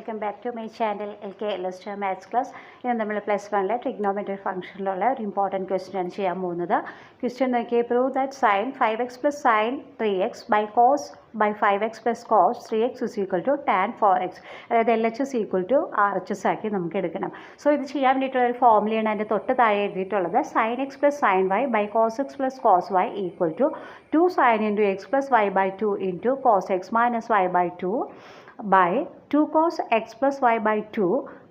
Welcome back to my channel LK Illustrator maths class. ഇന്ന് നമ്മൾ +1 trigonometry ഫംഗ്ഷനിലുള്ള ഒരു important question ആണ് ചെയ്യാൻ പോകുന്നത്. ക്വസ്റ്റ്യൻ നോക്കിയേ, prove that sine 5x + sin 3x by cos by 5x + cos 3x is equal to tan 4x. അതായത് LHS equal to RHS ആക്കി നമുക്ക് എടുക്കണം. സോ ഇത് ചെയ്യാൻ വേണ്ടിയിട്ടുള്ള ഒരു ഫോർമുലയാണ് അതിൻ്റെ തൊട്ട് താഴെ എഴുതിയിട്ടുള്ളത്. sin x + sin y by cos x + cos y equal to 2 sin into x + y by 2 into cos x minus y by 2 by 2 cos x plus y by 2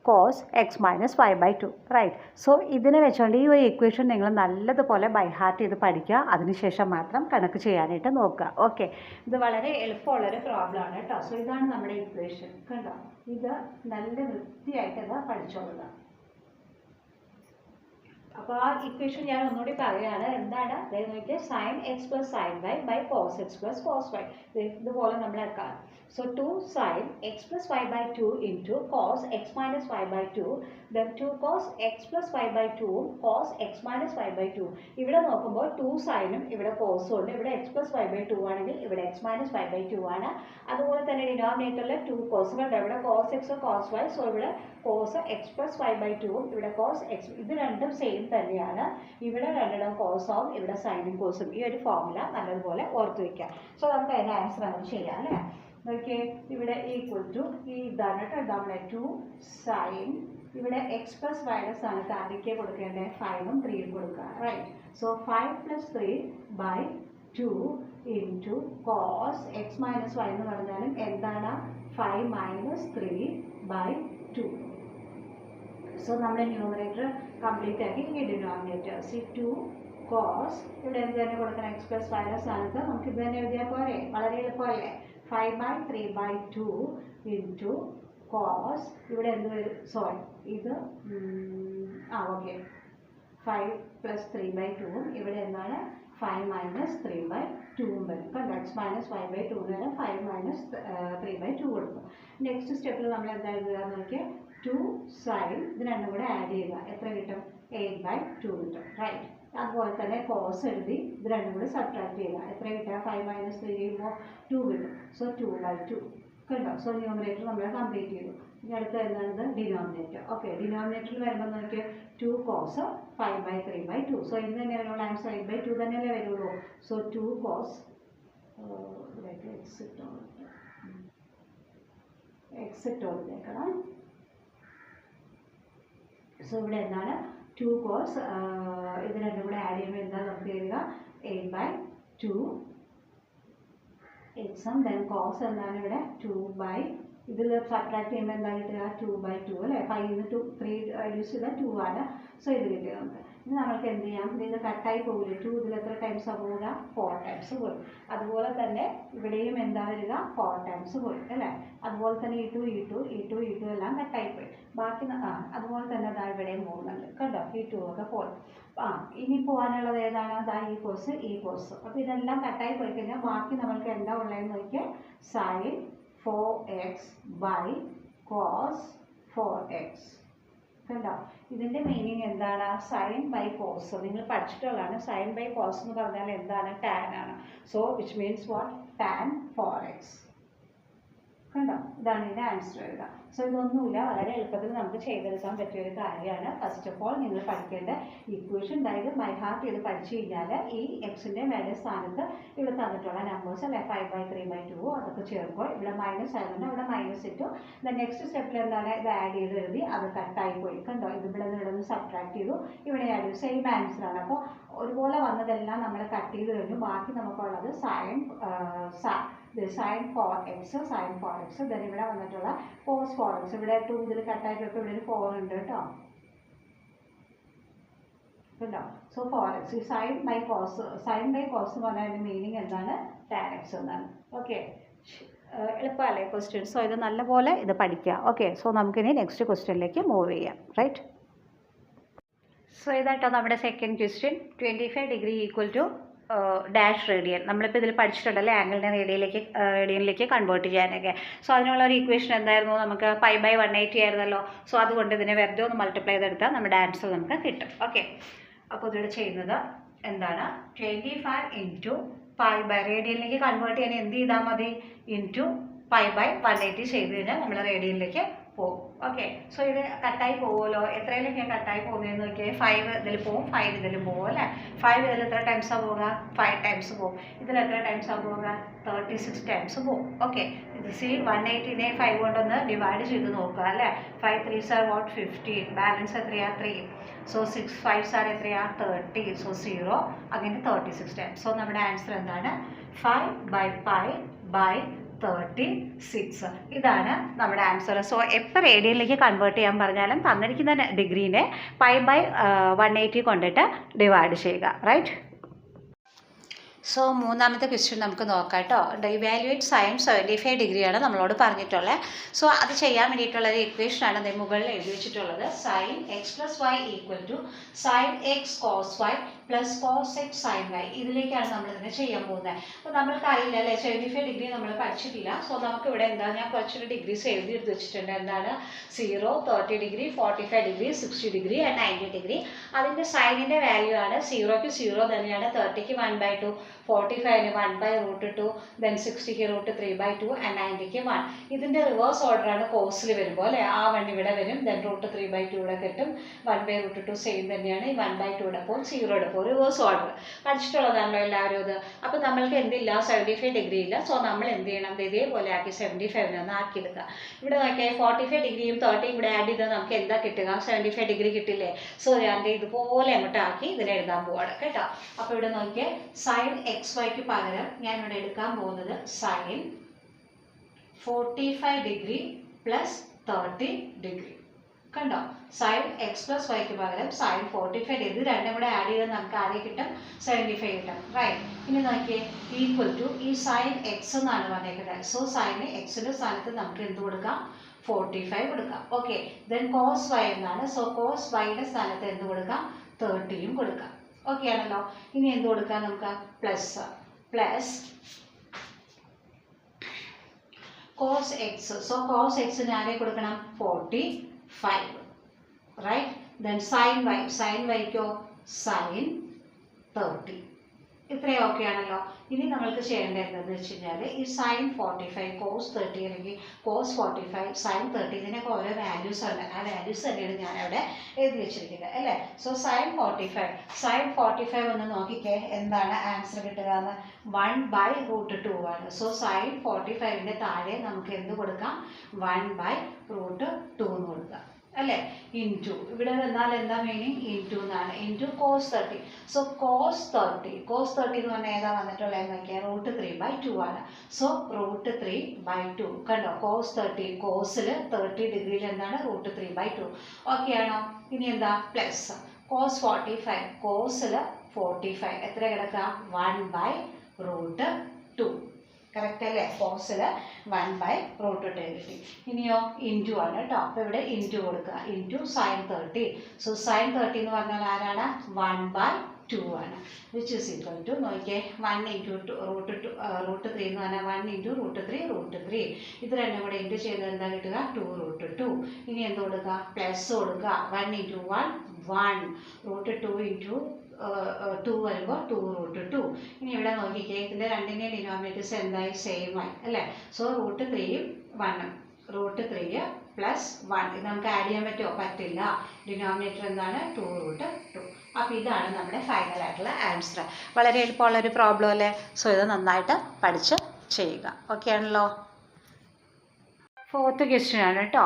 cos x minus y by 2, right. So ഇതിനെ വെച്ചുകൊണ്ട് ഈ ഒരു equation നിങ്ങൾ നല്ലതുപോലെ by heart ചെയ്ത് പഠിക്കുക. അതിനുശേഷം മാത്രം കണക്ക് ചെയ്യാനായിട്ട് നോക്കുക. ഓക്കെ, ഇത് വളരെ എളുപ്പമുള്ളൊരു പ്രോബ്ലം ആണ് കേട്ടോ. സോ ഇതാണ് നമ്മുടെ ഇക്വേഷൻ, കണ്ടോ. ഇത് നല്ല വൃത്തിയായിട്ട് ഇത് പഠിച്ചോളുക. അപ്പോൾ ആ ഇക്വേഷൻ ഞാൻ ഒന്നുകൂടി പറയുകയാണ്. എന്താണ് അതായത് നോക്കിയാൽ sin x + sin y by cos x + cos y. ഇതുപോലെ നമ്മൾ ആക്കാം. So 2 sin x + y by 2 into cos x minus y by 2, then 2 cos x + y by 2 cos x minus y by 2. ഇവിടെ നോക്കുമ്പോൾ 2 സൈനും ഇവിടെ കോസും ഉണ്ട്. ഇവിടെ x + y by 2 ആണെങ്കിൽ ഇവിടെ x minus y by 2 ആണ്. അതുപോലെ തന്നെ ഡിനോമിനേറ്ററിൽ 2 കോസുകളുണ്ട്. ഇവിടെ cos x cos y, so ഇവിടെ cos x + y by 2 ഇവിടെ cos x. ഇത് രണ്ടും സെയിം തന്നെയാണ്. ഇവിടെ രണ്ടിടം കോസ് ആവും, ഇവിടെ സൈനും കോസും. ഈ ഒരു ഫോർമുല നല്ലതുപോലെ ഓർത്ത് വയ്ക്കാം. സോ നമുക്ക് അതിൻ്റെ ആൻസർ നമ്മൾ ചെയ്യാം അല്ലേ. ഓക്കെ, ഇവിടെ ഈക്വൽ ടു ഈ ഇതാണ് കേട്ടോ. നമ്മളെ 2 സൈൻ, ഇവിടെ x + y സ്ഥാനത്ത് ആദ്യമൊക്കെ കൊടുക്കേണ്ടത് 5ഉം 3ഉം കൊടുക്കുക, right. So 5 + 3 by 2 into cos x minus y എന്ന് പറഞ്ഞാലും എന്താണ് 5 minus 3 by 2. സോ നമ്മുടെ ന്യൂമറേറ്റർ കംപ്ലീറ്റ് ആക്കി ഈ ഡിനോമിനേറ്റർ സി 2 cos, ഇവിടെ എന്ത് തന്നെ കൊടുക്കണം x + y സ്ഥാനത്ത് നമുക്ക് ഇത് തന്നെ എഴുതിയാൽ പോരെ. വളരെ എളുപ്പമല്ലേ. 5 by 3 by 2 into cos, ഇവിടെ എന്ത് വരും, സോറി ഇത് ഓക്കെ 5 + 3 by 2 ഇവിടെ എന്താണ് 5 minus 3 by 2 വരും. കണ്ടോ, x minus y by 2 വരെ 5 minus 3 by 2 കൊടുക്കും. നെക്സ്റ്റ് സ്റ്റെപ്പിൽ നമ്മൾ എന്താ എഴുതുക നോക്കിയാൽ 2 sin, ഇത് രണ്ടും കൂടെ ആഡ് ചെയ്യുക. എത്ര കിട്ടും, 8 by 2 കിട്ടും, റൈറ്റ്. അതുപോലെ തന്നെ കോസ് എഴുതി ഇത് രണ്ടും കൂടി സബ്ട്രാക്ട് ചെയ്യുക. എത്ര കിട്ടുക, 5 minus 3 ചെയ്യുമ്പോൾ 2 കിട്ടും. സോ 2 by 2 കണ്ടോ. സോ ന്യൂമറേറ്റർ നമ്മൾ കംപ്ലീറ്റ് ചെയ്തു. ഇനി അടുത്ത എന്താണ് ഡിനോമിനേറ്റർ. ഓക്കെ, ഡിനോമിനേറ്ററിൽ വരുമ്പോൾ നോക്കിയാൽ 2 cos 5 by 3 by 2. സോ ഇത് തന്നെ വരുള്ളൂ ആൻസർ 8 by 2 തന്നെയല്ലേ വരുള്ളൂ. സോ 2 cos എക്സിറ്റ് കൊടുത്തേക്കണം. സോ ഇവിടെ എന്താണ് 2 cos, ഇത് രണ്ടും കൂടെ ആഡ് ചെയ്യുമ്പോൾ എന്താ നമുക്ക് എഴുതുക 8 by 2 എക്സും ദെൻ കോസ് എന്താണ് ഇവിടെ 2 by, ഇതിൽ സബ്ട്രാക്ട് ചെയ്യുമ്പോൾ എന്താ കിട്ടുക 2 by 2 അല്ലേ. 5 ന് 3 റെഡ്യൂസ് ചെയ്താൽ 2 ആണ്. സോ ഇത് കിട്ടുക നമുക്ക്. ഇനി നമ്മൾക്ക് എന്ത് ചെയ്യാം, ഇത് കട്ടായി പോകില്ല. 2 ഇതിൽ എത്ര ടൈംസ് പോവുക, 4 ടൈംസ് പോയി. അതുപോലെ തന്നെ ഇവിടെയും എന്താ വരിക 4 ടൈംസ് പോയി അല്ലേ. അതുപോലെ തന്നെ E2 എല്ലാം കട്ടായി പോയി. ബാക്കി അതുപോലെ തന്നെ അതാ ഇവിടെയും പോകുന്നുണ്ട് കണ്ടോ. E2 ഒക്കെ പോയി. ഇനി പോകാനുള്ളത് ഏതാണ്, അതാ ഈ കോഴ്സ്. അപ്പോൾ ഇതെല്ലാം കട്ടായി പോയി കഴിഞ്ഞാൽ ബാക്കി നമ്മൾക്ക് എന്താ ഉള്ളതെന്ന് നോക്കിയാൽ sin 4x by cos 4x കണ്ടോ. ഇതിൻ്റെ മീനിങ് എന്താണ്, സൈൻ ബൈ കോസ്. നിങ്ങൾ പഠിച്ചിട്ടുള്ളതാണ്. സൈൻ ബൈ കോസ് എന്ന് പറഞ്ഞാൽ എന്താണ്, ടാൻ ആണ്. So which means what, tan 4x കണ്ടോ. ഇതാണ് ഇതിൻ്റെ ആൻസർ എഴുതുക. സോ ഇതൊന്നുമില്ല, വളരെ എളുപ്പത്തിൽ നമുക്ക് ചെയ്തെടുക്കാൻ പറ്റിയൊരു കാര്യമാണ്. ഫസ്റ്റ് ഓഫ് ഓൾ നിങ്ങൾ പഠിക്കേണ്ട ഇക്വേഷൻ ഡയഗ്രം ബൈ ഹാർട്ട് ചെയ്ത് പഠിച്ചു കഴിഞ്ഞാൽ ഈ എക്സിൻ്റെ മേലെ സ്ഥാനത്ത് ഇവിടെ തന്നിട്ടുള്ള നമ്പേഴ്സ് അല്ലേ 5 by 3 by 2 അതൊക്കെ ചേർക്കുക. ഇവിടെ മൈനസ് ആയതുകൊണ്ട് ഇവിടെ മൈനസ് ഇട്ടു. നെക്സ്റ്റ് സ്റ്റെപ്പിൽ എന്താണ്, ഇത് ആഡ് ചെയ്ത് എഴുതി. അത് കട്ടായി പോയി കണ്ടോ. ഇത് ഇവിടെ നിന്ന് സബ്ട്രാക്ട് ചെയ്തു. ഇവിടെ ആഡ് ചെയ്തു. സെയിം ആൻസർ ആണ്. അപ്പോൾ ഒരുപോലെ വന്നതെല്ലാം നമ്മൾ കട്ട് ചെയ്ത് കഴിഞ്ഞു. ബാക്കി നമുക്കുള്ളത് sin 4x ദെൻ ഇവിടെ വന്നിട്ടുള്ള cos 4x. ഇവിടെ 2 ഇതിൽ കട്ടായിട്ടൊക്കെ ഇവിടെ ഒരു 4 ഉണ്ട് കേട്ടോ കേട്ടോ. So 4x sign by cos എന്ന് പറഞ്ഞാൽ അതിൻ്റെ മീനിങ് എന്താണ്, tan x എന്നാണ്. ഓക്കെ, എളുപ്പമല്ലേ ക്വസ്റ്റ്യൻ. സോ ഇത് നല്ലപോലെ ഇത് പഠിക്കുക. ഓക്കെ, സോ നമുക്കിനി നെക്സ്റ്റ് ക്വസ്റ്റ്യനിലേക്ക് മൂവ് ചെയ്യാം, റൈറ്റ്. സോ ഇതാട്ടോ നമ്മുടെ second question. 25 degree equal to dash radian. നമ്മളിപ്പോൾ ഇതിൽ പഠിച്ചിട്ടുണ്ടല്ലേ ആംഗിളിനെ റേഡിയനിലേക്ക് കൺവേർട്ട് ചെയ്യാനൊക്കെ. സോ അതിനുള്ള ഒരു ഇക്വേഷൻ എന്തായിരുന്നു, നമുക്ക് 5/180 ആയിരുന്നല്ലോ. സോ അതുകൊണ്ട് ഇതിനെ വെറുതെ ഒന്ന് മൾട്ടിപ്ലൈ ചെയ്തെടുത്താൽ നമ്മുടെ ആൻസർ നമുക്ക് കിട്ടും. ഓക്കെ, അപ്പോൾ ഇതിവിടെ ചെയ്യുന്നത് എന്താണ്, 25 into π/ റേഡിയനിലേക്ക് കൺവേർട്ട് ചെയ്യാൻ എന്ത് ചെയ്താൽ മതി, into π/180 ചെയ്ത് കഴിഞ്ഞാൽ നമ്മൾ റേഡിയനിലേക്ക് പോകും. ഓക്കെ, സോ ഇത് കട്ടായി പോകുമല്ലോ. എത്രയിലൊക്കെ കട്ടായി പോകുന്നതെന്ന് നോക്കിയാൽ 5 ഇതിൽ പോകും, 5 ഇതിലും പോകും അല്ലേ. 5 ഇതിൽ എത്ര ടൈംസാണ് പോവുക? 5 ടൈംസ് പോകും. ഇതിൽ എത്ര ടൈംസാണ് പോവുക? 36 ടൈംസ് പോകും. ഓക്കെ, ഇത് 180നെ 5 കൊണ്ടൊന്ന് ഡിവൈഡ് ചെയ്ത് നോക്കുക അല്ലേ. 5 3s are what? 15. ബാലൻസ് എത്രയാ? 3. സോ 6 5s are എത്രയാ? 30. സോ 0 അങ്ങനെ 36 ടൈംസ്. സോ നമ്മുടെ ആൻസർ എന്താണ്? 5/pi/36. ഇതാണ് നമ്മുടെ ആൻസർ. സോ എപ്പോൾ റേഡിയനിലേക്ക് കൺവേർട്ട് ചെയ്യാൻ പറഞ്ഞാലും തന്നിരിക്കുന്ന ഡിഗ്രീനെ π/180 കൊണ്ടിട്ട് ഡിവൈഡ് ചെയ്യുക. റൈറ്റ്. സോ മൂന്നാമത്തെ ക്വസ്റ്റ്യൻ നമുക്ക് നോക്കാം കേട്ടോ. ഇവാലുവേറ്റ് സൈൻ 75 ഡിഗ്രിയാണ് നമ്മളോട് പറഞ്ഞിട്ടുള്ളത്. സോ അത് ചെയ്യാൻ വേണ്ടിയിട്ടുള്ള ഒരു ഇക്വേഷനാണ് മുകളിൽ എഴുതി വെച്ചിട്ടുള്ളത്. Sine x plus y equal to sine x cos y plus cos x sine y. ഇതിലേക്കാണ് നമ്മൾ ഇതിനെ ചെയ്യാൻ പോകുന്നത്. അപ്പോൾ നമ്മൾക്ക് അറിയില്ല അല്ലേ, 75 ഡിഗ്രി നമ്മൾ പഠിച്ചിട്ടില്ല. സോ നമുക്ക് ഇവിടെ എന്താ, ഞാൻ കുറച്ചൊരു ഡിഗ്രീസ് എഴുതി എടുത്ത് വെച്ചിട്ടുണ്ട്. എന്താണ്? 0, 30 degree, 45 degree, 60 degree and 90 degree. അതിൻ്റെ സൈനിൻ്റെ വാല്യൂ ആണ് 0ക്ക് 0 തന്നെയാണ്, 30ക്ക് 1/2, 45ന് 1/√2, ദെൻ 60ക്ക് √3/2 ആൻഡ് 90ക്ക് 1. ഇതിൻ്റെ റിവേഴ്സ് ഓർഡറാണ് കോസിൽ വരുമ്പോൾ അല്ലേ. ആ 1 ഇവിടെ വരും, ദെൻ √3/2 ഇവിടെ കിട്ടും, 1/√2 സെയിം തന്നെയാണ്, ഈ 1/2 എടുപ്പോൾ 0 എടുപ്പോൾ. റിവേഴ്സ് ഓർഡർ പഠിച്ചിട്ടുള്ളതാണല്ലോ എല്ലാവരും ഇത്. അപ്പോൾ നമ്മൾക്ക് എന്തില്ല? 75 ഡിഗ്രി ഇല്ല. സോ നമ്മൾ എന്ത് ചെയ്യണം? ഇതേപോലെ ആക്കി 75 ഒന്ന് ആക്കിയെടുക്കുക. ഇവിടെ നോക്കിയാൽ 45 ഡിഗ്രിയും 30യും ഇവിടെ ആഡ് ചെയ്താൽ നമുക്ക് എന്താ കിട്ടുക? 75 ഡിഗ്രി കിട്ടില്ലേ. സോ ഞാൻ ഇതുപോലെ അങ്ങോട്ട് ആക്കി ഇതിൽ എഴുതാൻ പോവാണ് കേട്ടോ. അപ്പോൾ ഇവിടെ നോക്കിയാൽ സൈൻ എക്സ് വൈക്ക് പകരം ഞാൻ ഇവിടെ എടുക്കാൻ പോകുന്നത് സൈൻ 45 ഡിഗ്രി പ്ലസ് 30 ഡിഗ്രി. കണ്ടോ? സൈൻ എക്സ് പ്ലസ് വൈക്ക് പകരം സൈൻ 45 ഡിഗ്രി. രണ്ടും കൂടെ ആഡ് ചെയ്താൽ നമുക്ക് ആദ്യം കിട്ടും 75 കിട്ടും. റൈറ്റ്. ഇനി നോക്കിയേ, ഈക്വൽ ടു ഈ സൈൻ എക്സ് എന്നാണ് പറഞ്ഞേക്കുന്നത്. സോ സൈൻ എക്സിൻ്റെ സ്ഥാനത്ത് നമുക്ക് എന്ത് കൊടുക്കാം? 45 കൊടുക്കാം. ഓക്കെ, ദെൻ കോസ് വൈ എന്നാണ്. സോ കോസ് വൈയുടെ സ്ഥാനത്ത് എന്ത് കൊടുക്കാം? 30യും കൊടുക്കാം. ഓക്കെ ആണല്ലോ. ഇനി എന്ത് കൊടുക്കാം നമുക്ക്? Plus cos x. So cos എക്സിന് ആരെ കൊടുക്കണം? 45. Right. Then sine y. Sine വൈക്കോ? സൈൻ 30. ഇത്രയും ഓക്കെ ആണല്ലോ. ഇനി നമ്മൾക്ക് ചെയ്യേണ്ടത് എന്താണെന്ന് വെച്ച് കഴിഞ്ഞാൽ ഈ സൈൻ 45 കോസ് 30 അല്ലെങ്കിൽ കോസ് 45 സൈൻ 30 ഇതിനൊക്കെ ഓരോ വാല്യൂസ് ഉണ്ട്. ആ വാല്യൂസ് തന്നെയാണ് ഞാൻ അവിടെ എഴുതി വെച്ചിരിക്കുന്നത് അല്ലേ. സോ സൈൻ 45 ഒന്ന് നോക്കിക്കേ, എന്താണ് ആൻസർ കിട്ടുക എന്ന്? 1/√2 ആണ്. സോ സൈൻ 45ൻ്റെ താഴെ നമുക്ക് എന്ത് കൊടുക്കാം? 1/√2 എന്ന് കൊടുക്കാം അല്ലേ. ഇൻറ്റു ഇവിടെ വന്നാൽ എന്താ മീനിങ്? ഇൻറ്റു എന്നാണ്. Into cos 30. സോ കോസ് 30 എന്ന് പറഞ്ഞാൽ ഏതാ വന്നിട്ടുള്ളത് നോക്കിയാൽ? √3/2 ആണ്. സോ √3/2. കണ്ടോ? കോസ് 30 കോസിൽ 30 ഡിഗ്രിയിൽ എന്താണ്? √3/2. ഓക്കെ ആണോ? ഇനി എന്താ? പ്ലസ് കോസ് 45 കോസിൽ 45 എത്ര കിടക്കുക? 1/√2. കറക്റ്റ് അല്ലേ. കോസിൽ 1/√2 കിട്ടി. ഇനിയോ ഇൻറ്റു ആണ് കേട്ടോ. അപ്പോൾ ഇവിടെ ഇൻറ്റു കൊടുക്കുക. Into sine 30. സോ സൈൻ 30 എന്ന് പറഞ്ഞാൽ ആരാണ്? 1/2 ആണ്. വിച്ച് ഈസ് ഈക്വൽ ടു നോക്കിയേ 1 × √3 എന്ന് പറഞ്ഞാൽ 1 × √3. ഇത് രണ്ടും കൂടെ ഇൻറ്റു ചെയ്ത് എന്താ കിട്ടുക? 2√2. ഇനി എന്ത് കൊടുക്കുക? പ്ലസ് കൊടുക്കുക. 1 × 1 1 √2 × 2 വരുമ്പോൾ 2√2. ഇനി ഇവിടെ നോക്കിക്കേ, ഇതിൻ്റെ രണ്ടിൻ്റെയും ഡിനോമിനേറ്റേഴ്സ് എന്തായി? സെയിം ആയി അല്ലേ. സോ √3യും 1ഉം √3 പ്ലസ് 1 ഇത് നമുക്ക് ആഡ് ചെയ്യാൻ പറ്റുമോ? പറ്റില്ല. ഡിനോമിനേറ്റർ എന്താണ്? 2√2. അപ്പോൾ ഇതാണ് നമ്മുടെ ഫൈനൽ ആയിട്ടുള്ള ആൻസർ. വളരെ എളുപ്പമുള്ളൊരു പ്രോബ്ലം അല്ലേ. സോ ഇത് നന്നായിട്ട് പഠിച്ച് ചെയ്യുക. ഓക്കെ ആണല്ലോ. 4th ക്വസ്റ്റ്യൻ ആണ് കേട്ടോ.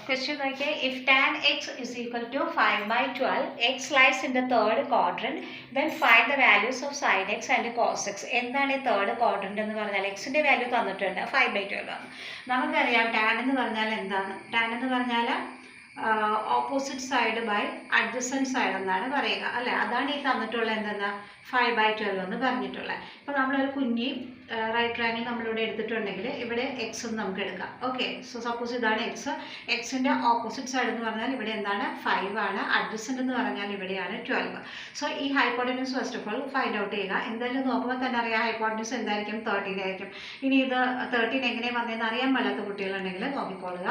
Question നോക്കിയേ, if tan x is equal to 5/12, x lies in the third quadrant, then find the values of sin x and cos x. എന്താണ് ഈ തേർഡ് ക്വാഡ്രന്റ് എന്ന് പറഞ്ഞാൽ? എക്സിൻ്റെ വാല്യൂ തന്നിട്ടുണ്ട് 5/12 ആണ്. നമുക്കറിയാം tan എന്ന് പറഞ്ഞാൽ എന്താണ്? tan എന്ന് പറഞ്ഞാൽ opposite side by adjacent side എന്നാണ് പറയുക അല്ലേ. അതാണ് ഈ തന്നിട്ടുള്ള എന്തെന്നാ 5/12 എന്ന് പറഞ്ഞിട്ടുള്ളത്. ഇപ്പോൾ നമ്മളൊരു കുഞ്ഞി റൈറ്റ് ട്രയാങ്കിൾ നമ്മളിവിടെ എടുത്തിട്ടുണ്ടെങ്കിൽ ഇവിടെ എക്സ് എന്ന് നമുക്ക് എടുക്കാം. ഓക്കെ, സോ സപ്പോസ് ഇതാണ് എക്സ്. എക്സിൻ്റെ ഓപ്പോസിറ്റ് സൈഡ് എന്ന് പറഞ്ഞാൽ ഇവിടെ എന്താണ്? 5 ആണ്. അഡ്ജസൻറ്റ് എന്ന് പറഞ്ഞാൽ ഇവിടെയാണ് 12. സോ ഈ hypotenuse first of all find out ചെയ്യുക. എന്തായാലും നോക്കുമ്പോൾ തന്നെ അറിയാം ഹൈപ്പോട്ടന്യൂസ് എന്തായിരിക്കും? 13 ആയിരിക്കും. ഇനി ഇത് 13 എങ്ങനെ വന്നതെന്ന് അറിയാൻ പാടാത്ത കുട്ടികളുണ്ടെങ്കിൽ നോക്കിക്കൊള്ളുക.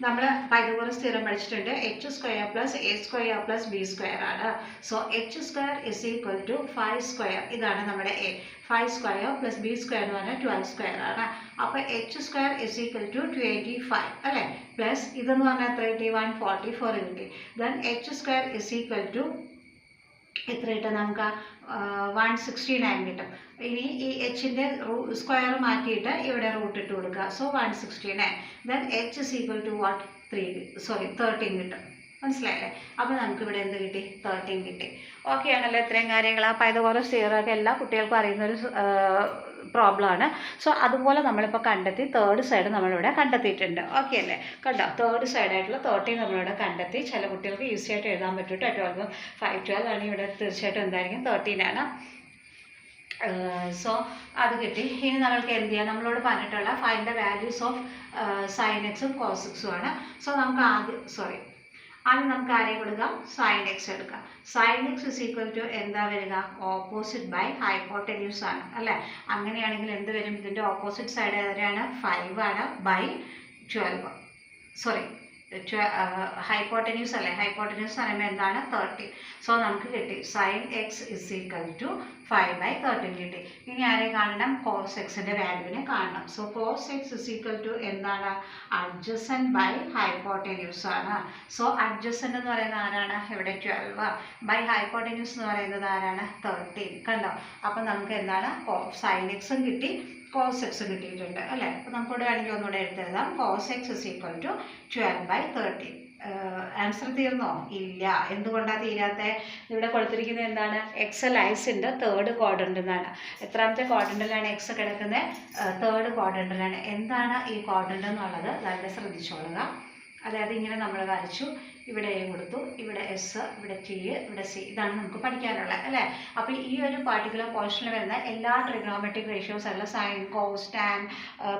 നമ്മൾ പൈതഗോറസ് തിയറം പഠിച്ച പഠിച്ചിട്ടുണ്ട് H square plus A square plus B square ആണ്. So H square is equal to 5 square, ഇതാണ് നമ്മുടെ A. 5 square plus B square എന്ന് പറഞ്ഞാൽ 12 സ്ക്വയർ ആണ്. അപ്പോൾ H square is equal to 25 അല്ലേ, പ്ലസ് ഇതെന്ന് പറഞ്ഞാൽ എത്ര കിട്ടി, 144 കിട്ടി. Then H square is equal to എത്ര കിട്ടും നമുക്ക്, 169 കിട്ടും. ഇനി ഈ എച്ചിൻ്റെ സ്ക്വയർ മാറ്റിയിട്ട് ഇവിടെ റൂട്ട് ഇട്ട് കൊടുക്കുക. So 169. Then H is equal to what, 13 കിട്ടും. മനസ്സിലായില്ലേ? അപ്പോൾ നമുക്കിവിടെ എന്ത് കിട്ടി, 13 കിട്ടി. ഓക്കെ ആണല്ലോ ഇത്രയും കാര്യങ്ങൾ. അപ്പോൾ പൈതഗോറസ് തിയറം ഒക്കെ എല്ലാ കുട്ടികൾക്കും അറിയുന്നൊരു പ്രോബ്ലമാണ്. സോ അതുപോലെ നമ്മളിപ്പോൾ കണ്ടെത്തി, തേർഡ് സൈഡ് നമ്മളിവിടെ കണ്ടെത്തിയിട്ടുണ്ട്. ഓക്കെ അല്ലേ? കണ്ടോ, തേർഡ് സൈഡായിട്ടുള്ള 13 നമ്മളിവിടെ കണ്ടെത്തി. ചില കുട്ടികൾക്ക് ഈസി ആയിട്ട് എഴുതാൻ പറ്റും കേട്ടോ. 12 5 12 ആണ്, ഇവിടെ തീർച്ചയായിട്ടും എന്തായിരിക്കും 13 ആണ്. സോ അത് കിട്ടി. ഇനി നമ്മൾക്ക് എന്ത് ചെയ്യാം, നമ്മളോട് പറഞ്ഞിട്ടുള്ള find the values of sine എക്സും കോസ് എക്സും ആണ്. സോ നമുക്ക് ആദ്യം നമുക്ക് ആരെയും കൊടുക്കാം, സൈൻ എക്സ് എടുക്കാം. Sine X is equal to എന്താ വരിക, ഓപ്പോസിറ്റ് ബൈ ഹൈപ്പോട്ടന്യൂസ് ആണ് അല്ലേ. അങ്ങനെയാണെങ്കിൽ എന്ത് വരും, ഇതിൻ്റെ ഓപ്പോസിറ്റ് സൈഡ് ഏതാണ്, 5 ആണ്, ബൈ 12 ഹൈപ്പോട്ടന്യൂസ് അല്ലേ. ഹൈപ്പോട്ടന്യൂസ് പറയുമ്പോൾ എന്താണ്, 30. സോ നമുക്ക് കിട്ടി sine X is equal to 5/13 കിട്ടി. ഇനി ആരെ കാണണം, കോസ് എക്സിൻ്റെ വാല്യൂവിനെ കാണണം. So cos X is equal to എന്താണ്, അഡ്ജസൻറ്റ് ബൈ ഹൈപ്പോട്ടന്യൂസ് ആണ്. സോ അഡ്ജസൻറ്റ് എന്ന് പറയുന്നത് ആരാണ്, ഇവിടെ 12 ബൈ ഹൈപ്പോട്ടന്യൂസ് എന്ന് പറയുന്നത് ആരാണ്, 13. കണ്ടോ? അപ്പം നമുക്ക് എന്താണ്, സൈൻ എക്സും കിട്ടി, കോസ് എക്സ് കിട്ടിയിട്ടുണ്ട് അല്ലേ. അപ്പോൾ നമുക്കിവിടെ വേണമെങ്കിൽ ഒന്നുകൂടെ എടുത്തെഴുതാം. Cos X is equal to 12/13. Answer തീർന്നോ? ഇല്ല. എന്തുകൊണ്ടാണ് തീരാത്ത? ഇവിടെ കൊടുത്തിരിക്കുന്നത് എന്താണ്, എക്സ് ലൈസിൻ്റെ തേർഡ് ക്വാഡ്രൻറ്റിലാണ്. എത്രാമത്തെ ക്വാഡ്രൻറ്റിലാണ് എക്സ് കിടക്കുന്നത്, തേർഡ് ക്വാഡ്രൻറ്റിലാണ്. എന്താണ് ഈ ക്വാഡ്രൻറ്റ് എന്നുള്ളത് വളരെ ശ്രദ്ധിച്ചോളുക. അതായത് ഇങ്ങനെ നമ്മൾ വരച്ചു, ഇവിടെ എ കൊടുത്തു, ഇവിടെ എസ്, ഇവിടെ ടി, ഇവിടെ സി, ഇതാണ് നമുക്ക് പഠിക്കാനുള്ളത് അല്ലേ. അപ്പോൾ ഈ ഒരു പാർട്ടിക്കുലർ പോർഷനിൽ വരുന്ന എല്ലാ ട്രിഗ്നോമെട്രിക് റേഷ്യോസ് അല്ല, sine, cos, tan,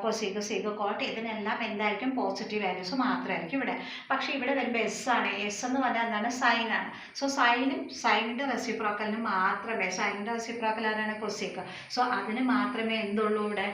cosec, sec, cot, ഇതിനെല്ലാം എന്തായിരിക്കും, പോസിറ്റീവ് വാല്യൂസ് മാത്രമായിരിക്കും ഇവിടെ. പക്ഷേ ഇവിടെ വരുമ്പോൾ എസ് ആണ്. എസ് എന്ന് പറഞ്ഞാൽ എന്താണ്, സൈൻ ആണ്. സോ സൈനിൻ്റെ റെസിപ്രോക്കലിന് മാത്രമേ, സൈനിൻ്റെ റെസിപ്രോക്കൽ ആരാണ്, കൊസീക്. സോ അതിന് മാത്രമേ എന്തുള്ളൂ, ഇവിടെ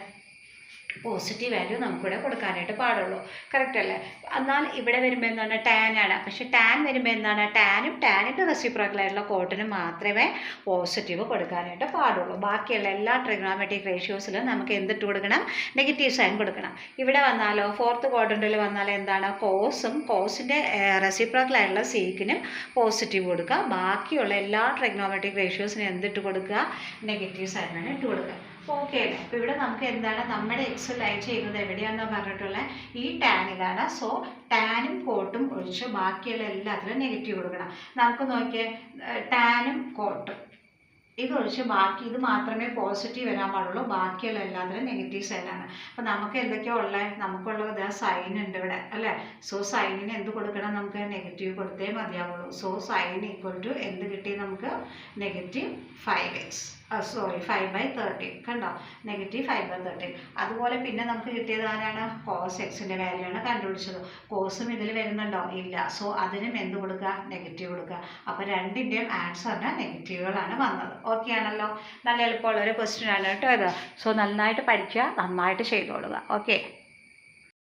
പോസിറ്റീവ് വാല്യൂ നമുക്കിവിടെ കൊടുക്കാനായിട്ട് പാടുള്ളൂ. കറക്റ്റ് അല്ലേ? എന്നാൽ ഇവിടെ വരുമ്പോൾ എന്താണ്, ടാൻ ആണ്. പക്ഷെ ടാൻ വരുമ്പോൾ എന്താണ്, ടാനും ടാനിൻ്റെ റെസിപ്രോക്കലായിട്ടുള്ള കോട്ടിനും മാത്രമേ പോസിറ്റീവ് കൊടുക്കാനായിട്ട് പാടുള്ളൂ. ബാക്കിയുള്ള എല്ലാ ട്രിഗ്നോമെട്രിക് റേഷ്യോസിലും നമുക്ക് എന്തിട്ട് കൊടുക്കണം, നെഗറ്റീവ് സൈൻ കൊടുക്കണം. ഇവിടെ വന്നാലോ, ഫോർത്ത് ക്വാഡ്രൻറ്റിൽ വന്നാൽ എന്താണ്, കോസും കോസിൻ്റെ റെസിപ്രോക്കലായിട്ടുള്ള സീക്കിനും പോസിറ്റീവ് കൊടുക്കുക. ബാക്കിയുള്ള എല്ലാ ട്രിഗ്നോമെട്രിക് റേഷ്യോസിനും എന്തിട്ട് കൊടുക്കുക, നെഗറ്റീവ് സൈനാണ് ഇട്ട് കൊടുക്കുക. ഓക്കെ അല്ലേ? അപ്പോൾ ഇവിടെ നമുക്ക് എന്താണ്, നമ്മുടെ എക്സ് ലൈൻ ചെയ്യുന്നത് എവിടെയാണെന്ന് പറഞ്ഞിട്ടുള്ള ഈ ടാനിലാണ്. സോ ടാനും കോട്ടും ഒഴിച്ച് ബാക്കിയുള്ള എല്ലാത്തിലും നെഗറ്റീവ് കൊടുക്കണം. നമുക്ക് നോക്കിയേ, ടാനും കോട്ടും ഇതൊഴിച്ച് ബാക്കി ഇത് മാത്രമേ പോസിറ്റീവ് വരാൻ പാടുള്ളൂ. ബാക്കിയുള്ള എല്ലാത്തിലും നെഗറ്റീവ് സൈനാണ്. അപ്പോൾ നമുക്ക് എന്തൊക്കെയാ ഉള്ളത്, നമുക്കുള്ളത് സൈൻ ഉണ്ട് ഇവിടെ അല്ലേ. സോ സൈനിന് എന്ത് കൊടുക്കണം, നമുക്ക് നെഗറ്റീവ് കൊടുത്തേ മതിയാവുള്ളൂ. സോ സൈൻ ഈക്വൽ ടു എന്ത് കിട്ടി നമുക്ക്, നെഗറ്റീവ് 5x 5/13. കണ്ടോ, നെഗറ്റീവ് 5/13. അതുപോലെ പിന്നെ നമുക്ക് കിട്ടിയത് ആരാണ്, കോസ് എക്സിൻ്റെ വാല്യൂ ആണ് കണ്ടുപിടിച്ചത്. കോസും ഇതിൽ വരുന്നുണ്ടോ, ഇല്ല. സോ അതിനും എന്ത് കൊടുക്കുക, നെഗറ്റീവ് കൊടുക്കുക. അപ്പോൾ രണ്ടിൻ്റെയും ആൻസറിന് നെഗറ്റീവുകളാണ് വന്നത്. ഓക്കെ ആണല്ലോ? നല്ല എളുപ്പമുള്ളൊരു ക്വസ്റ്റ്യൻ ആണ് കേട്ടോ ഇത്. സോ നന്നായിട്ട് പഠിക്കുക, നന്നായിട്ട് ചെയ്തോളുക. ഓക്കെ.